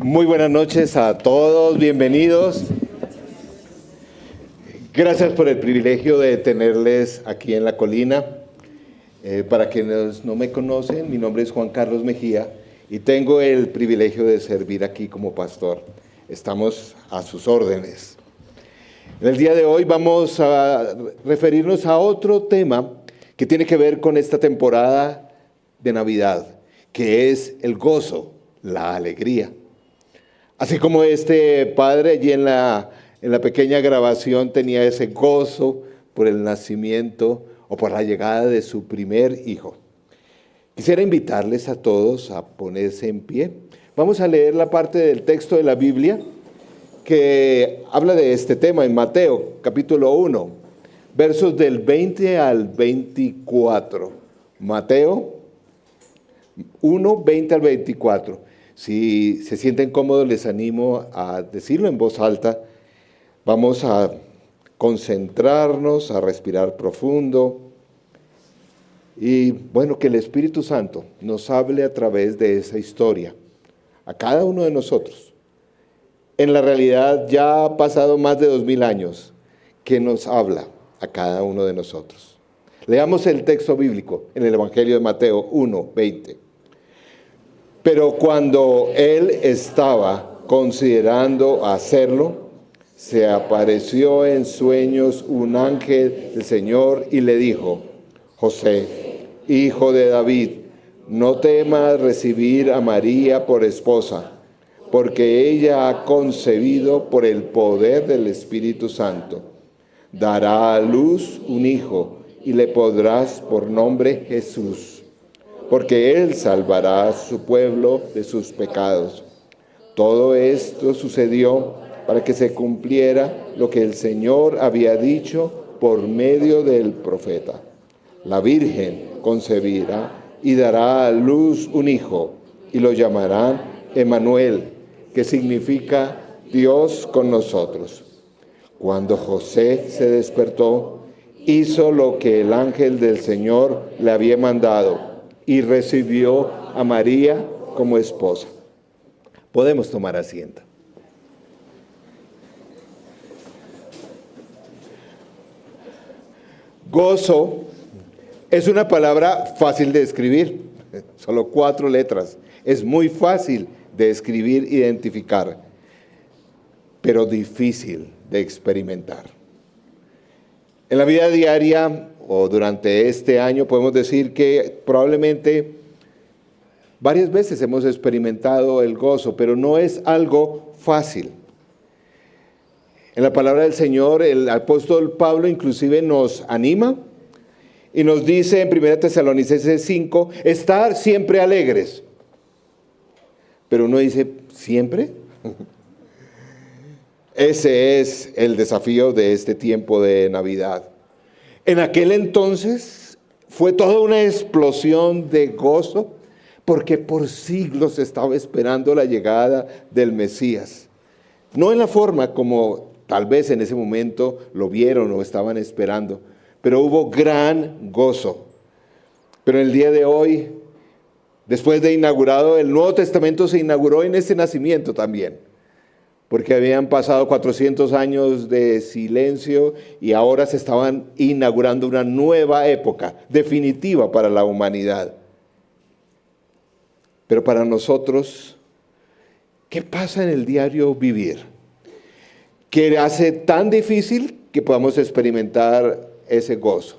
Muy buenas noches a todos, bienvenidos. Gracias por el privilegio de tenerles aquí en La Colina. Para quienes no me conocen, mi nombre es Juan Carlos Mejía y tengo el privilegio de servir aquí como pastor. Estamos a sus órdenes. En el día de hoy vamos a referirnos a otro tema que tiene que ver con esta temporada de Navidad, que es el gozo, la alegría. Así como este padre allí en la pequeña grabación tenía ese gozo por el nacimiento o por la llegada de su primer hijo. Quisiera invitarles a todos a ponerse en pie. Vamos a leer la parte del texto de la Biblia que habla de este tema en Mateo, capítulo 1, versos del 20 al 24. Mateo 1, 20 al 24. Si se sienten cómodos, les animo a decirlo en voz alta. Vamos a concentrarnos, a respirar profundo. Y bueno, que el Espíritu Santo nos hable a través de esa historia, a cada uno de nosotros. En la realidad ya ha pasado más de 2000 años que nos habla a cada uno de nosotros. Leamos el texto bíblico en el Evangelio de Mateo 1, 20. Pero cuando él estaba considerando hacerlo, se apareció en sueños un ángel del Señor y le dijo: José, hijo de David, no temas recibir a María por esposa, porque ella ha concebido por el poder del Espíritu Santo. Dará a luz un hijo y le pondrás por nombre Jesús, porque él salvará a su pueblo de sus pecados. Todo esto sucedió para que se cumpliera lo que el Señor había dicho por medio del profeta. La Virgen concebirá y dará a luz un hijo, y lo llamarán Emmanuel, que significa Dios con nosotros. Cuando José se despertó, hizo lo que el ángel del Señor le había mandado y recibió a María como esposa. Podemos tomar asiento. Gozo es una palabra fácil de escribir, solo 4 letras. Es muy fácil de escribir, identificar, pero difícil de experimentar. En la vida diaria o durante este año podemos decir que probablemente varias veces hemos experimentado el gozo, pero no es algo fácil. En la palabra del Señor, el apóstol Pablo inclusive nos anima y nos dice en 1 Tesalonicenses 5, estar siempre alegres. Pero uno dice, ¿siempre? Ese es el desafío de este tiempo de Navidad. En aquel entonces fue toda una explosión de gozo porque por siglos estaba esperando la llegada del Mesías. No en la forma como tal vez en ese momento lo vieron o estaban esperando, pero hubo gran gozo. Pero el día de hoy, después de inaugurado, el Nuevo Testamento se inauguró en ese nacimiento también. Porque habían pasado 400 años de silencio y ahora se estaban inaugurando una nueva época definitiva para la humanidad. Pero para nosotros, ¿qué pasa en el diario vivir? Que hace tan difícil que podamos experimentar ese gozo.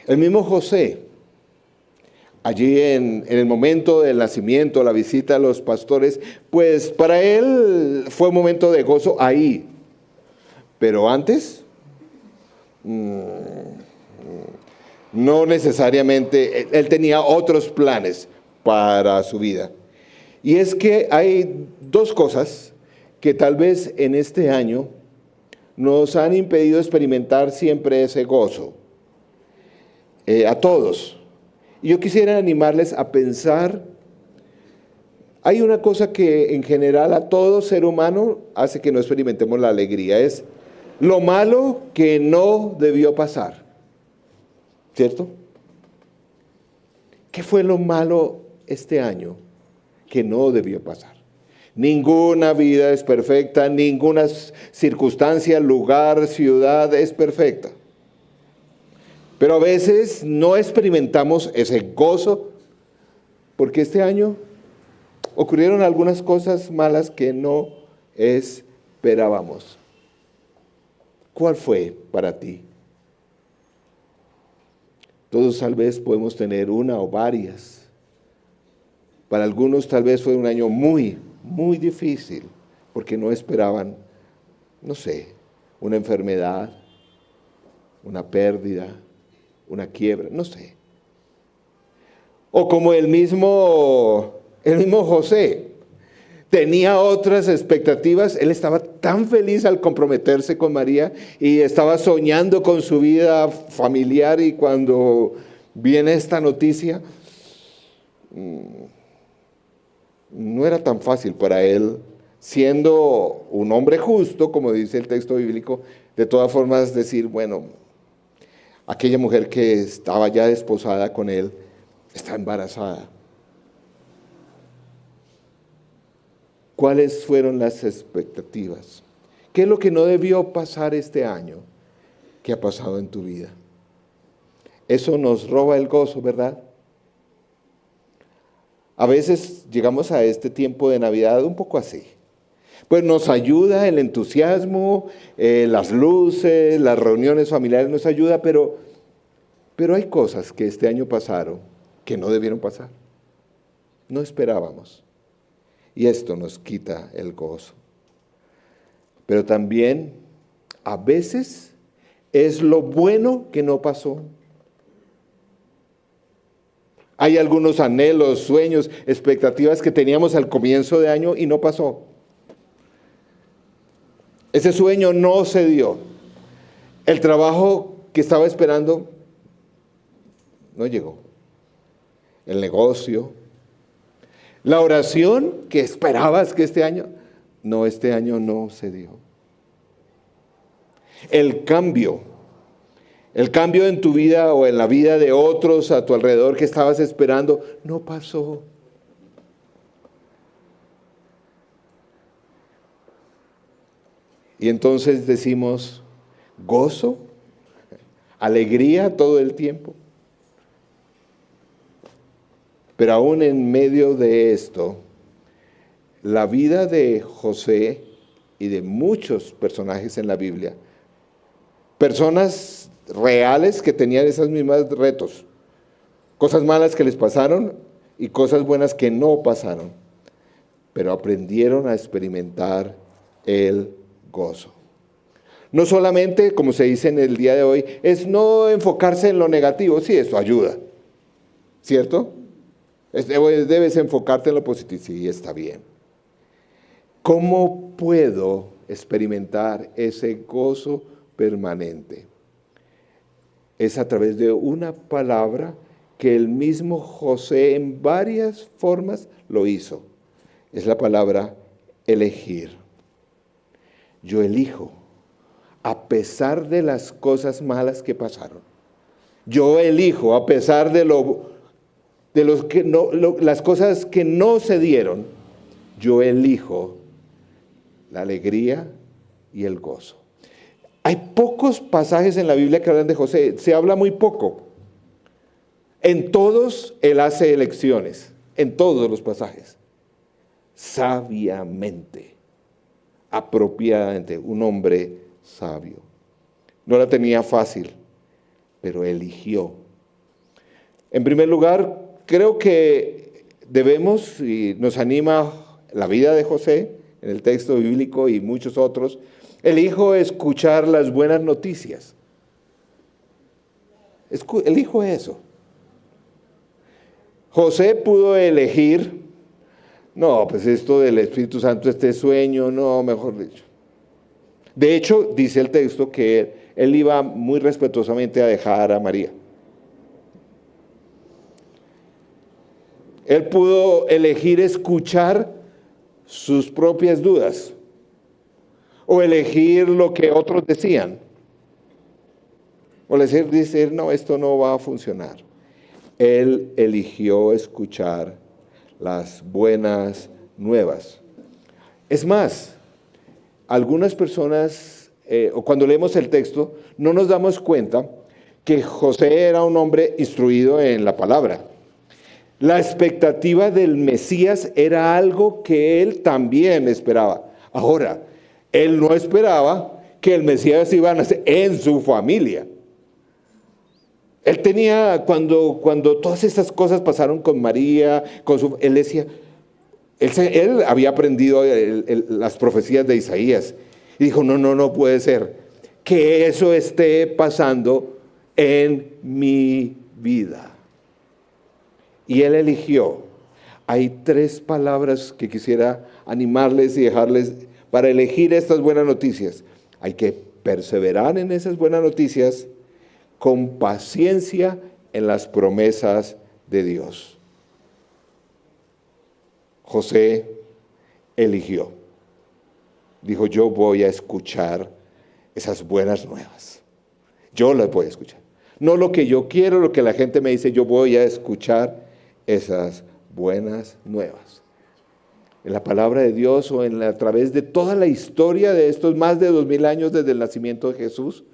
El mismo José, allí en el momento del nacimiento, la visita a los pastores, pues para él fue un momento de gozo ahí. Pero antes, no necesariamente, él tenía otros planes para su vida. Y es que hay 2 cosas que tal vez en este año nos han impedido experimentar siempre ese gozo. A todos. Y yo quisiera animarles a pensar, hay una cosa que en general a todo ser humano hace que no experimentemos la alegría, es lo malo que no debió pasar, ¿cierto? ¿Qué fue lo malo este año que no debió pasar. Ninguna vida es perfecta, ninguna circunstancia, lugar, ciudad es perfecta. Pero a veces no experimentamos ese gozo porque este año ocurrieron algunas cosas malas que no esperábamos. ¿Cuál fue para ti? Todos tal vez podemos tener una o varias. Para algunos tal vez fue un año muy difícil, porque no esperaban, no sé, una enfermedad, una pérdida, una quiebra, no sé. O como el mismo José, tenía otras expectativas. Él estaba tan feliz al comprometerse con María y estaba soñando con su vida familiar, y cuando viene esta noticia, no era tan fácil para él, siendo un hombre justo, como dice el texto bíblico, de todas formas decir, bueno, aquella mujer que estaba ya desposada con él está embarazada. ¿Cuáles fueron las expectativas? ¿Qué es lo que no debió pasar este año que ha pasado en tu vida? Eso nos roba el gozo, ¿verdad? A veces llegamos a este tiempo de Navidad un poco así. Pues nos ayuda el entusiasmo, las luces, las reuniones familiares nos ayuda, pero hay cosas que este año pasaron que no debieron pasar. No esperábamos. Y esto nos quita el gozo. Pero también a veces es lo bueno que no pasó. Hay algunos anhelos, sueños, expectativas que teníamos al comienzo de año y no pasó. Ese sueño no se dio. El trabajo que estaba esperando no llegó. El negocio, la oración que esperabas que este año no se dio. El cambio en tu vida o en la vida de otros a tu alrededor que estabas esperando, no pasó. Y entonces decimos, gozo, alegría todo el tiempo. Pero aún en medio de esto, la vida de José y de muchos personajes en la Biblia, personas reales que tenían esos mismos retos, cosas malas que les pasaron y cosas buenas que no pasaron, pero aprendieron a experimentar el gozo. No solamente, como se dice en el día de hoy, es no enfocarse en lo negativo. Sí, eso ayuda, ¿cierto? Debes enfocarte en lo positivo. Sí, está bien. ¿Cómo puedo experimentar ese gozo permanente? Es a través de una palabra que el mismo José en varias formas lo hizo. Es la palabra elegir. Yo elijo, a pesar de las cosas malas que pasaron. Yo elijo, a pesar de las cosas que no se dieron, yo elijo la alegría y el gozo. Hay pocos pasajes en la Biblia que hablan de José, se habla muy poco. En todos él hace elecciones, en todos los pasajes. Sabiamente, apropiadamente, un hombre sabio. No la tenía fácil, pero eligió. En primer lugar, creo que debemos, y nos anima la vida de José, en el texto bíblico y muchos otros, elijo escuchar las buenas noticias. Elijo eso. José pudo elegir, no, pues esto del Espíritu Santo, este sueño, no, mejor dicho. De hecho, dice el texto que él iba muy respetuosamente a dejar a María. Él pudo elegir escuchar sus propias dudas o elegir lo que otros decían. O decir, no, esto no va a funcionar. Él eligió escuchar las buenas nuevas. Es más, algunas personas, o cuando leemos el texto, no nos damos cuenta que José era un hombre instruido en la palabra. La expectativa del Mesías era algo que él también esperaba. Ahora, él no esperaba que el Mesías iba a nacer en su familia. Él tenía, cuando todas estas cosas pasaron con María, él decía, él había aprendido las profecías de Isaías. Y dijo, no puede ser que eso esté pasando en mi vida. Y él eligió. Hay 3 palabras que quisiera animarles y dejarles para elegir estas buenas noticias. Hay que perseverar en esas buenas noticias con paciencia en las promesas de Dios. José eligió. Dijo, yo voy a escuchar esas buenas nuevas. Yo las voy a escuchar. No lo que yo quiero, lo que la gente me dice, yo voy a escuchar esas buenas nuevas. En la palabra de Dios o a través de toda la historia de estos más de 2000 años desde el nacimiento de Jesús,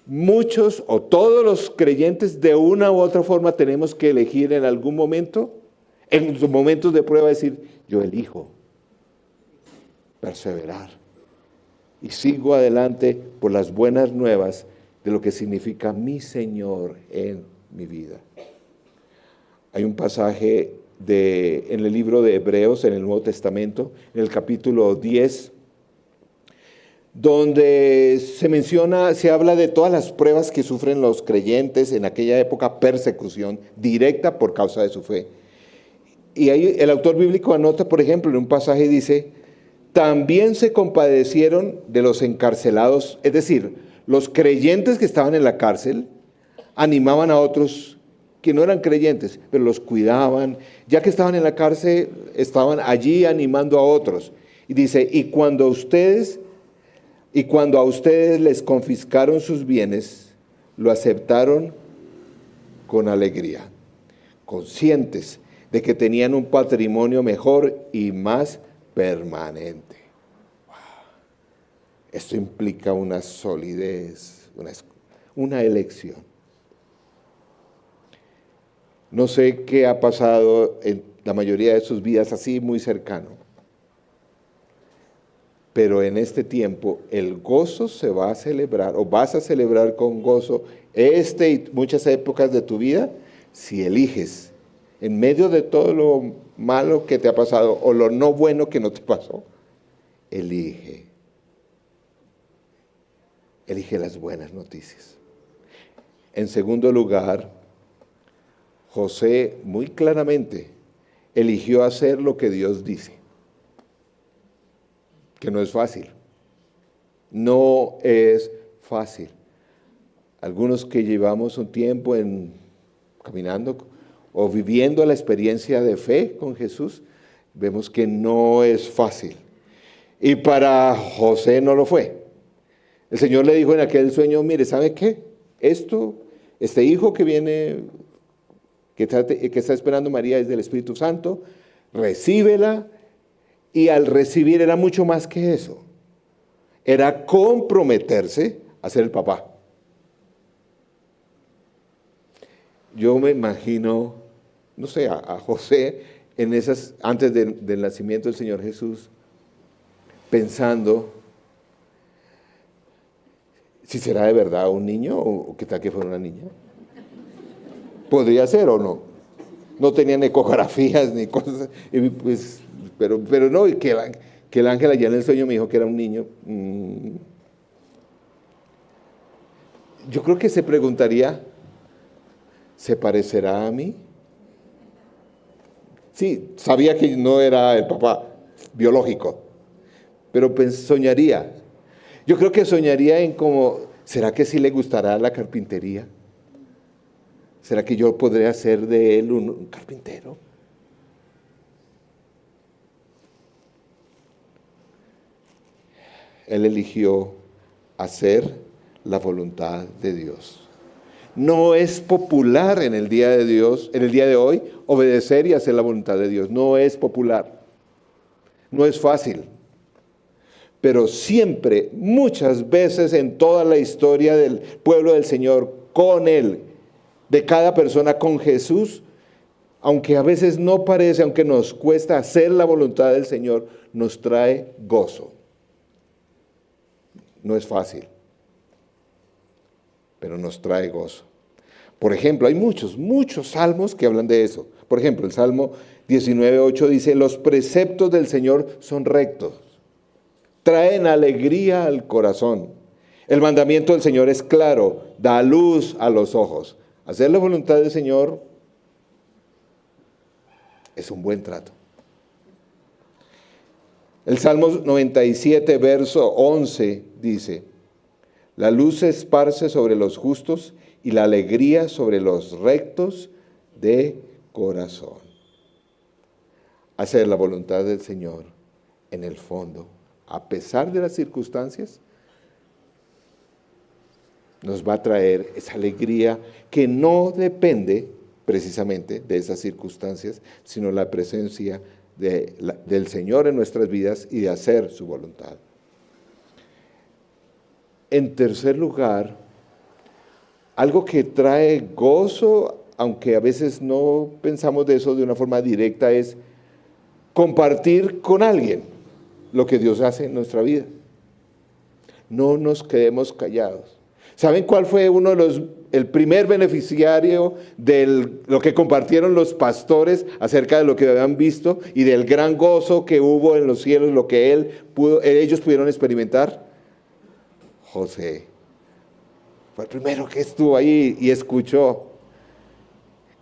muchos o todos los creyentes de una u otra forma tenemos que elegir en algún momento, en sus momentos de prueba, decir, yo elijo perseverar y sigo adelante por las buenas nuevas de lo que significa mi Señor en mi vida. Hay un pasaje en el libro de Hebreos, en el Nuevo Testamento, en el capítulo 10, donde se habla de todas las pruebas que sufren los creyentes en aquella época, persecución directa por causa de su fe. Y ahí el autor bíblico anota, por ejemplo, en un pasaje dice, también se compadecieron de los encarcelados, es decir, los creyentes que estaban en la cárcel animaban a otros que no eran creyentes, pero los cuidaban. Ya que estaban en la cárcel, estaban allí animando a otros. Y dice, y cuando a ustedes les confiscaron sus bienes, lo aceptaron con alegría, conscientes de que tenían un patrimonio mejor y más permanente. Wow. Esto implica una solidez, una elección. No sé qué ha pasado en la mayoría de sus vidas así muy cercano, pero en este tiempo el gozo se va a celebrar, o vas a celebrar con gozo y muchas épocas de tu vida, si eliges, en medio de todo lo malo que te ha pasado, o lo no bueno que no te pasó, elige las buenas noticias. En segundo lugar, José muy claramente eligió hacer lo que Dios dice, que no es fácil. No es fácil. Algunos que llevamos un tiempo caminando o viviendo la experiencia de fe con Jesús, vemos que no es fácil. Y para José no lo fue. El Señor le dijo en aquel sueño, mire, ¿sabe qué? Este hijo que viene, que está esperando María es del Espíritu Santo, recíbela. Y al recibir era mucho más que eso. Era comprometerse a ser el papá. Yo me imagino, no sé, a José antes del nacimiento del Señor Jesús, pensando si será de verdad un niño o qué tal que fuera una niña. Podría ser o no. No tenían ecografías ni cosas, pues, pero no, y que el ángel allá en el sueño me dijo que era un niño. Yo creo que se preguntaría, ¿se parecerá a mí? Sí, sabía que no era el papá biológico, pero soñaría. Yo creo que soñaría en cómo, ¿será que sí le gustará la carpintería? ¿Será que yo podré hacer de él un carpintero? Él eligió hacer la voluntad de Dios. No es popular en el día de Dios, en el día de hoy, obedecer y hacer la voluntad de Dios. No es popular. No es fácil. Pero siempre, muchas veces en toda la historia del pueblo del Señor, con Él, de cada persona con Jesús, aunque a veces no parece, aunque nos cuesta hacer la voluntad del Señor, nos trae gozo. No es fácil, pero nos trae gozo. Por ejemplo, hay muchos salmos que hablan de eso. Por ejemplo, el Salmo 19:8 dice, los preceptos del Señor son rectos, traen alegría al corazón. El mandamiento del Señor es claro, da luz a los ojos. Hacer la voluntad del Señor es un buen trato. El Salmo 97, verso 11 dice, la luz se esparce sobre los justos y la alegría sobre los rectos de corazón. Hacer la voluntad del Señor, en el fondo, a pesar de las circunstancias, nos va a traer esa alegría que no depende precisamente de esas circunstancias, sino la presencia del Señor en nuestras vidas y de hacer su voluntad. En tercer lugar, algo que trae gozo, aunque a veces no pensamos de eso de una forma directa, es compartir con alguien lo que Dios hace en nuestra vida. No nos quedemos callados. ¿Saben cuál fue el primer beneficiario de lo que compartieron los pastores acerca de lo que habían visto y del gran gozo que hubo en los cielos, lo que ellos pudieron experimentar? José. Fue el primero que estuvo ahí y escuchó.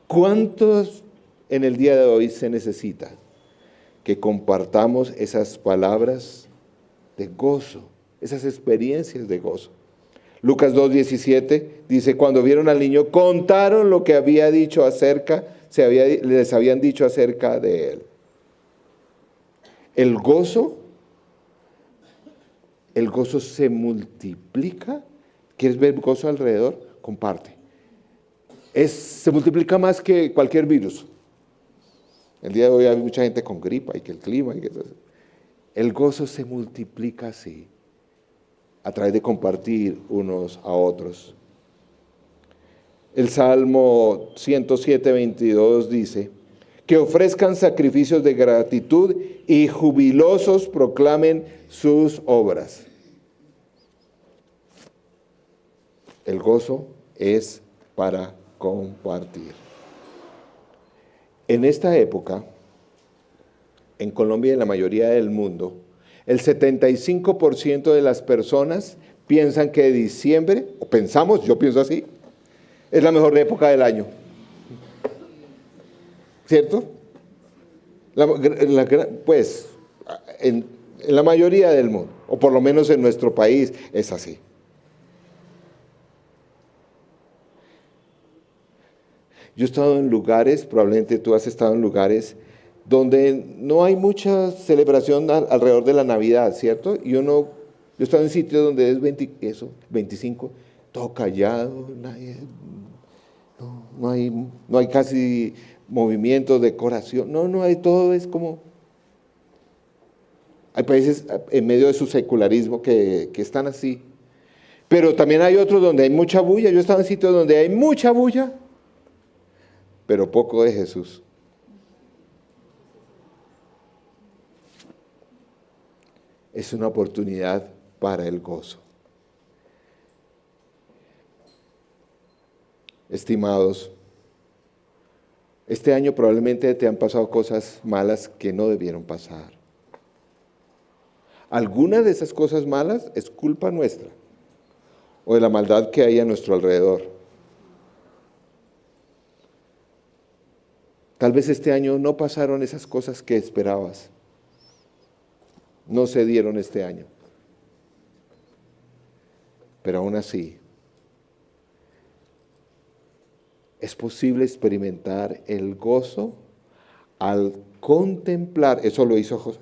¿Cuántos en el día de hoy se necesita que compartamos esas palabras de gozo, esas experiencias de gozo? Lucas 2:17 dice, cuando vieron al niño, contaron lo que les habían dicho acerca de él. El gozo se multiplica. ¿Quieres ver gozo alrededor? Comparte. Se multiplica más que cualquier virus. El día de hoy hay mucha gente con gripa y que el clima. El gozo se multiplica así, a través de compartir unos a otros. El Salmo 107:22 dice, que ofrezcan sacrificios de gratitud y jubilosos proclamen sus obras. El gozo es para compartir. En esta época, en Colombia y en la mayoría del mundo, el 75% de las personas piensan que diciembre, o pensamos, yo pienso así, es la mejor época del año. ¿Cierto? Pues en la mayoría del mundo, o por lo menos en nuestro país, es así. Yo he estado en lugares, probablemente tú has estado en lugares donde no hay mucha celebración alrededor de la Navidad, ¿cierto? Yo he estado en sitios donde es 25, todo callado, no hay casi movimiento, decoración, no hay, todo es como... Hay países en medio de su secularismo que están así, pero también hay otros donde hay mucha bulla. Yo he estado en sitios donde hay mucha bulla, pero poco de Jesús. Es una oportunidad para el gozo. Estimados, este año probablemente te han pasado cosas malas que no debieron pasar. Alguna de esas cosas malas es culpa nuestra o de la maldad que hay a nuestro alrededor. Tal vez este año no pasaron esas cosas que esperabas. No se dieron este año. Pero aún así, es posible experimentar el gozo al contemplar, eso lo hizo José,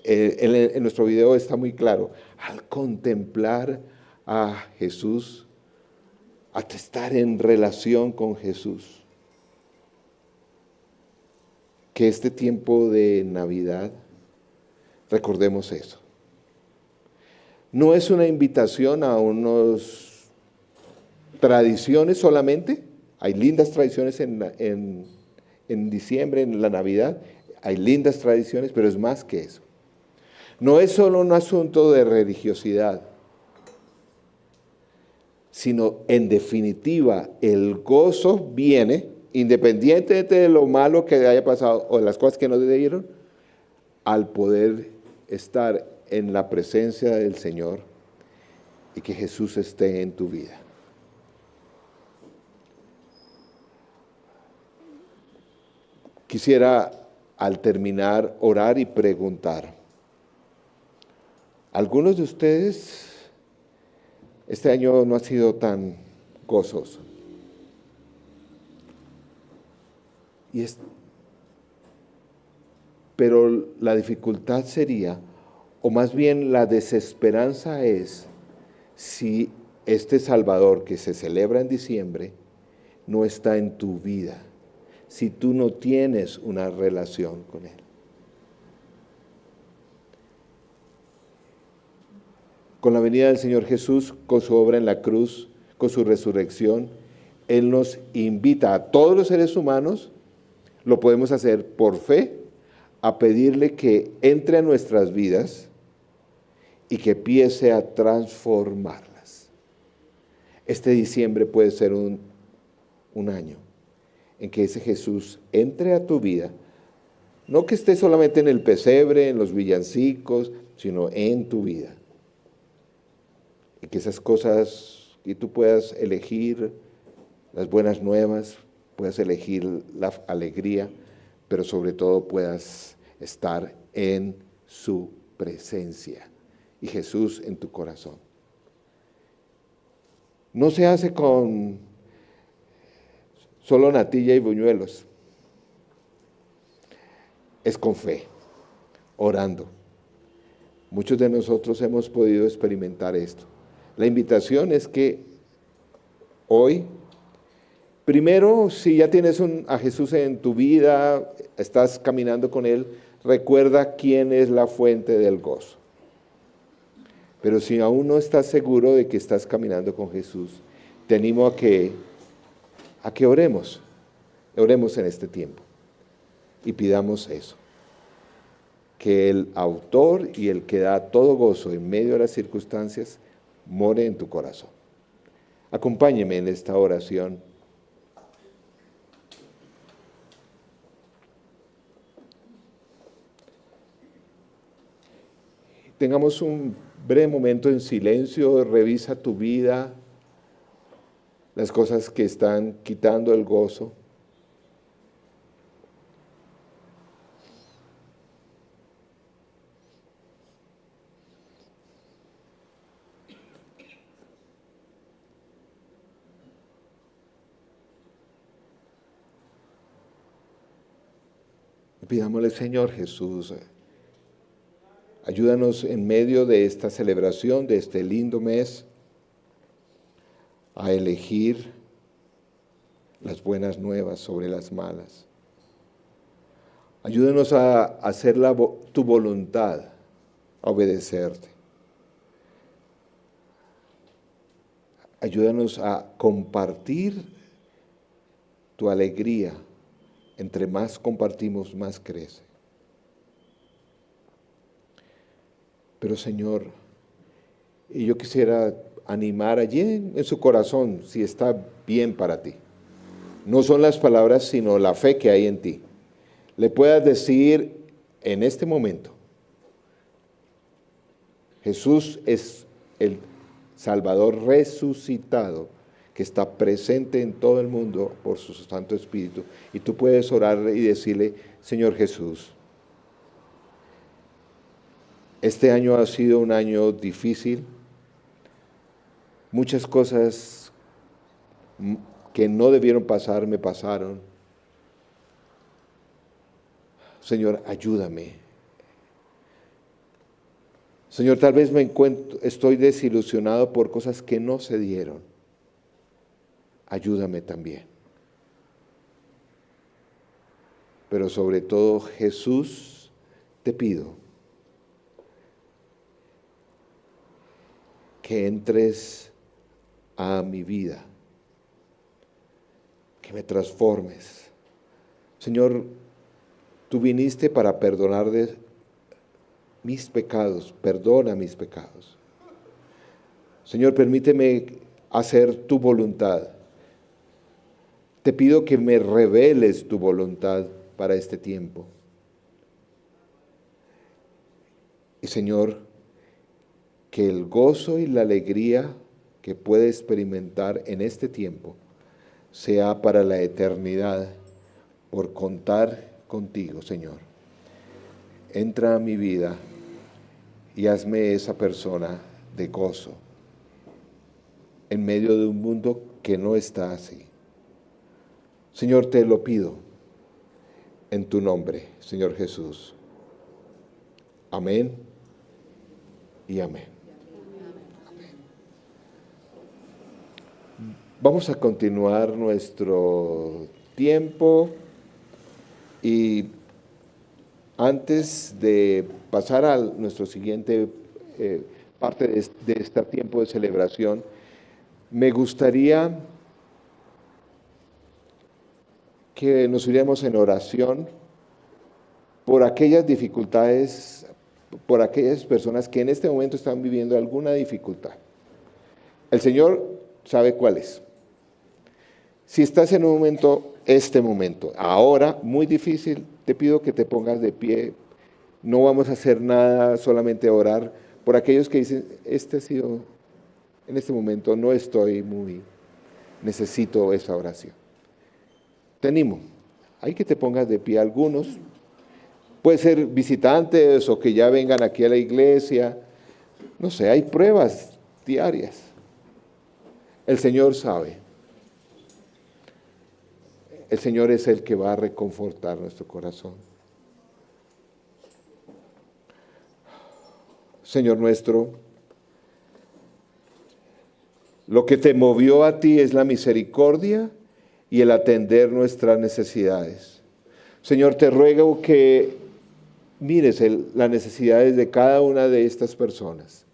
en nuestro video está muy claro, al contemplar a Jesús a estar en relación con Jesús. Que este tiempo de Navidad, recordemos eso. No es una invitación a unas tradiciones solamente. Hay lindas tradiciones en diciembre, en la Navidad. Hay lindas tradiciones, pero es más que eso. No es solo un asunto de religiosidad, sino en definitiva el gozo viene, independientemente de lo malo que haya pasado o de las cosas que no te dieron, al poder estar en la presencia del Señor y que Jesús esté en tu vida. Quisiera al terminar orar y preguntar. Algunos de ustedes este año no ha sido tan gozoso. Pero la dificultad sería, o más bien la desesperanza es, si este Salvador que se celebra en diciembre no está en tu vida, si tú no tienes una relación con Él. Con la venida del Señor Jesús, con su obra en la cruz, con su resurrección, Él nos invita a todos los seres humanos, lo podemos hacer por fe, a pedirle que entre a nuestras vidas y que empiece a transformarlas. Este diciembre puede ser un año en que ese Jesús entre a tu vida, no que esté solamente en el pesebre, en los villancicos, sino en tu vida. Y que esas cosas, y tú puedas elegir las buenas nuevas, puedas elegir la alegría, pero sobre todo puedas estar en su presencia y Jesús en tu corazón. No se hace con solo natilla y buñuelos, es con fe, orando. Muchos de nosotros hemos podido experimentar esto. La invitación es que hoy, primero, si ya tienes a Jesús en tu vida, estás caminando con Él, recuerda quién es la fuente del gozo. Pero si aún no estás seguro de que estás caminando con Jesús, te animo a que oremos en este tiempo y pidamos eso. Que el autor y el que da todo gozo en medio de las circunstancias more en tu corazón. Acompáñeme en esta oración. Tengamos un breve momento en silencio, revisa tu vida, las cosas que están quitando el gozo. Pidámosle, Señor Jesús, ayúdanos en medio de esta celebración, de este lindo mes, a elegir las buenas nuevas sobre las malas. Ayúdanos a hacer tu voluntad, a obedecerte. Ayúdanos a compartir tu alegría. Entre más compartimos, más crece. Pero Señor, y yo quisiera animar allí en su corazón, si está bien para ti. No son las palabras, sino la fe que hay en ti. Le puedas decir en este momento, Jesús es el Salvador resucitado, que está presente en todo el mundo por su Santo Espíritu. Y tú puedes orar y decirle, Señor Jesús, este año ha sido un año difícil. Muchas cosas que no debieron pasar me pasaron. Señor, ayúdame. Señor, tal vez estoy desilusionado por cosas que no se dieron. ayúdame también. Pero sobre todo, Jesús, te pido que entres a mi vida, que me transformes. Señor, tú viniste para perdonar de mis pecados, perdona mis pecados. Señor, permíteme hacer tu voluntad. Te pido que me reveles tu voluntad para este tiempo. Y Señor, que el gozo y la alegría que puede experimentar en este tiempo sea para la eternidad por contar contigo, Señor. Entra a mi vida y hazme esa persona de gozo en medio de un mundo que no está así. Señor, te lo pido en tu nombre, Señor Jesús. Amén y amén. Vamos a continuar nuestro tiempo y antes de pasar a nuestro siguiente parte de este tiempo de celebración, me gustaría que nos uniéramos en oración por aquellas dificultades, por aquellas personas que en este momento están viviendo alguna dificultad. El Señor sabe cuál es. Si estás en un momento, este momento, ahora, muy difícil, te pido que te pongas de pie. No vamos a hacer nada, solamente orar por aquellos que dicen, en este momento no estoy necesito esa oración. Te animo, hay que te pongas de pie. Algunos, puede ser visitantes o que ya vengan aquí a la iglesia, no sé, hay pruebas diarias. El Señor sabe. El Señor es el que va a reconfortar nuestro corazón. Señor nuestro, lo que te movió a ti es la misericordia y el atender nuestras necesidades. Señor, te ruego que mires las necesidades de cada una de estas personas.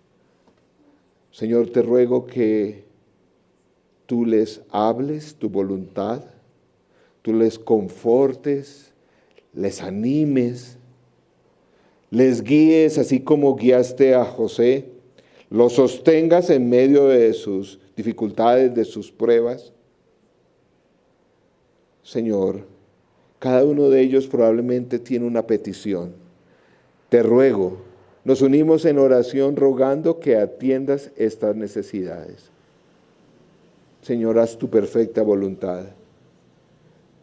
Señor, te ruego que tú les hables tu voluntad, tú les confortes, les animes, les guíes así como guiaste a José, los sostengas en medio de sus dificultades, de sus pruebas. Señor, cada uno de ellos probablemente tiene una petición. Te ruego, nos unimos en oración rogando que atiendas estas necesidades. Señor, haz tu perfecta voluntad,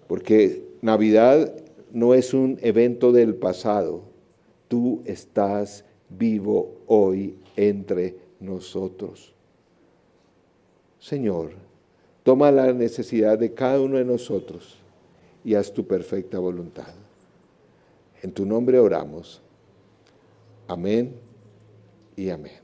porque Navidad no es un evento del pasado. Tú estás vivo hoy entre nosotros. Señor, toma la necesidad de cada uno de nosotros y haz tu perfecta voluntad. En tu nombre oramos. Amén y amén.